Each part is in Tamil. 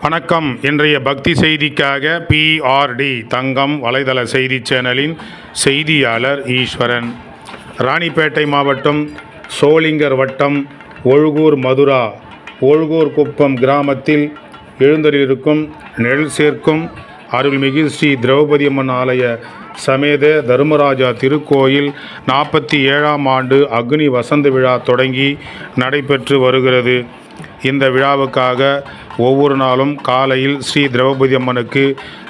வணக்கம். இன்றைய பக்தி செய்திக்காக பிஆர்டி தங்கம் வலைதள செய்தி சேனலின் செய்தியாளர் ஈஸ்வரன். ராணிப்பேட்டை மாவட்டம் சோளிங்கர் வட்டம் ஒழுகூர் மதுரா ஒழுகூர் குப்பம் கிராமத்தில் எழுந்தருளியிருக்கும் நெல் சேர்க்கும் அருள்மிகு ஸ்ரீ திரௌபதி அம்மன் ஆலய சமேத தர்மராஜா திருக்கோயில் 47ஆம் ஆண்டு அக்னி வசந்த விழா தொடங்கி நடைபெற்று வருகிறது. இந்த விழாவுக்காக ஒவ்வொரு நாளும் காலையில் ஸ்ரீ திரௌபதி அம்மனுக்கு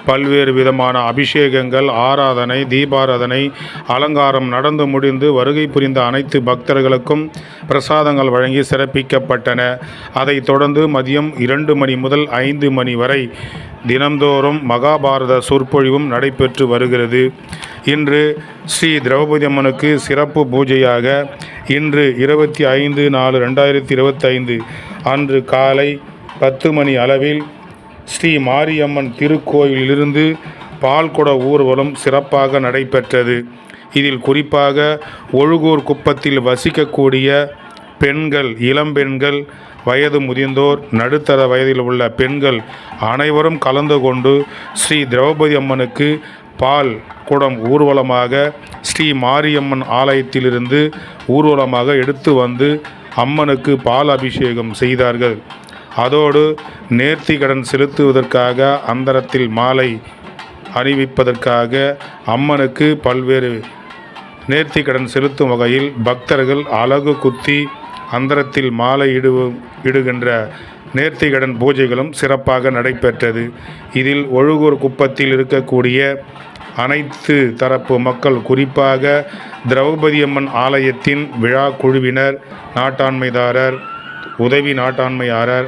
பல்வேறு விதமான அபிஷேகங்கள், ஆராதனை, தீபாராதனை, அலங்காரம் நடந்து முடிந்து வருகை புரிந்த அனைத்து பக்தர்களுக்கும் பிரசாதங்கள் வழங்கி சிறப்பிக்கப்பட்டன. அதைத் தொடர்ந்து மதியம் 2 மணி முதல் 5 மணி வரை தினந்தோறும் மகாபாரத சொற்பொழிவும் நடைபெற்று வருகிறது. இன்று ஸ்ரீ திரௌபதி அம்மனுக்கு சிறப்பு பூஜையாக இன்று 25/4/2025 அன்று காலை 10 மணி அளவில் ஸ்ரீ மாரியம்மன் திருக்கோயிலிலிருந்து பால்குட ஊர்வலம் சிறப்பாக நடைபெற்றது. இதில் குறிப்பாக ஒழுகூர் குப்பத்தில் வசிக்கக்கூடிய பெண்கள், இளம்பெண்கள், வயது முதிர்ந்தோர், நடுத்தர வயதில் உள்ள பெண்கள் அனைவரும் கலந்து கொண்டு ஸ்ரீ திரௌபதி அம்மனுக்கு பால் குடம் ஊர்வலமாக ஸ்ரீ மாரியம்மன் ஆலயத்திலிருந்து ஊர்வலமாக எடுத்து வந்து அம்மனுக்கு பால் அபிஷேகம் செய்தார்கள். அதோடு நேர்த்தி கடன் செலுத்துவதற்காக அந்தரத்தில் மாலை அணிவிப்பதற்காக அம்மனுக்கு பல்வேறு நேர்த்தி கடன் செலுத்தும் வகையில் பக்தர்கள் அலகு குத்தி அந்தரத்தில் மாலை இடுகின்ற நேர்த்திகடன் பூஜைகளும் சிறப்பாக நடைபெற்றது. இதில் ஒழுகூர் குப்பத்தில் இருக்கக்கூடிய அனைத்து தரப்பு மக்கள், குறிப்பாக திரௌபதி அம்மன் ஆலயத்தின் விழா குழுவினர், நாட்டாண்மைதாரர், உதவி நாட்டாண்மையாளர்,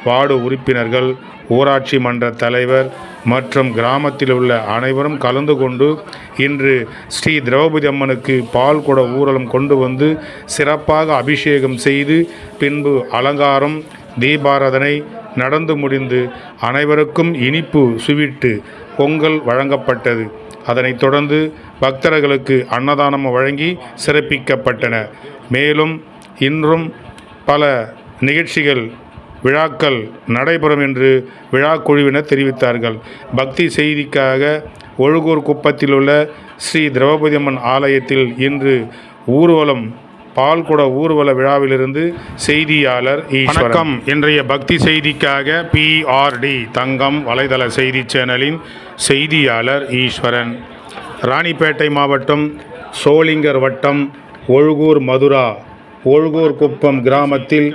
வார்டு உறுப்பினர்கள், ஊராட்சி மன்ற தலைவர் மற்றும் கிராமத்தில் உள்ள அனைவரும் கலந்து கொண்டு இன்று ஸ்ரீ திரௌபதி அம்மனுக்கு பால் குட ஊர்வலம் கொண்டு வந்து சிறப்பாக அபிஷேகம் செய்து பின்பு அலங்காரம், தீபாராதனை நடந்து முடிந்து அனைவருக்கும் இனிப்பு, ஸ்வீட்டு, பொங்கல் வழங்கப்பட்டது. அதனைத் தொடர்ந்து பக்தர்களுக்கு அன்னதானம் வழங்கி சிறப்பிக்கப்பட்டன. மேலும் இன்றும் பல நிகழ்ச்சிகள், விழாக்கள் நடைபெறும் என்று விழா குழுவினர் தெரிவித்தார்கள். பக்தி செய்திக்காக ஒழுகூர் குப்பத்தில் உள்ள ஸ்ரீ திரௌபதி அம்மன் ஆலயத்தில் இன்று ஊர்வலம், பால்குட ஊர்வல விழாவிலிருந்து செய்தியாளர் ஈஸ்வரன். வணக்கம். இன்றைய பக்தி செய்திக்காக பிஆர்டி தங்கம் வலைதள செய்தி சேனலின் செய்தியாளர் ஈஸ்வரன். ராணிப்பேட்டை மாவட்டம் சோளிங்கர் வட்டம் ஒழுகூர் மதுரா ஒழுகூர் குப்பம் கிராமத்தில்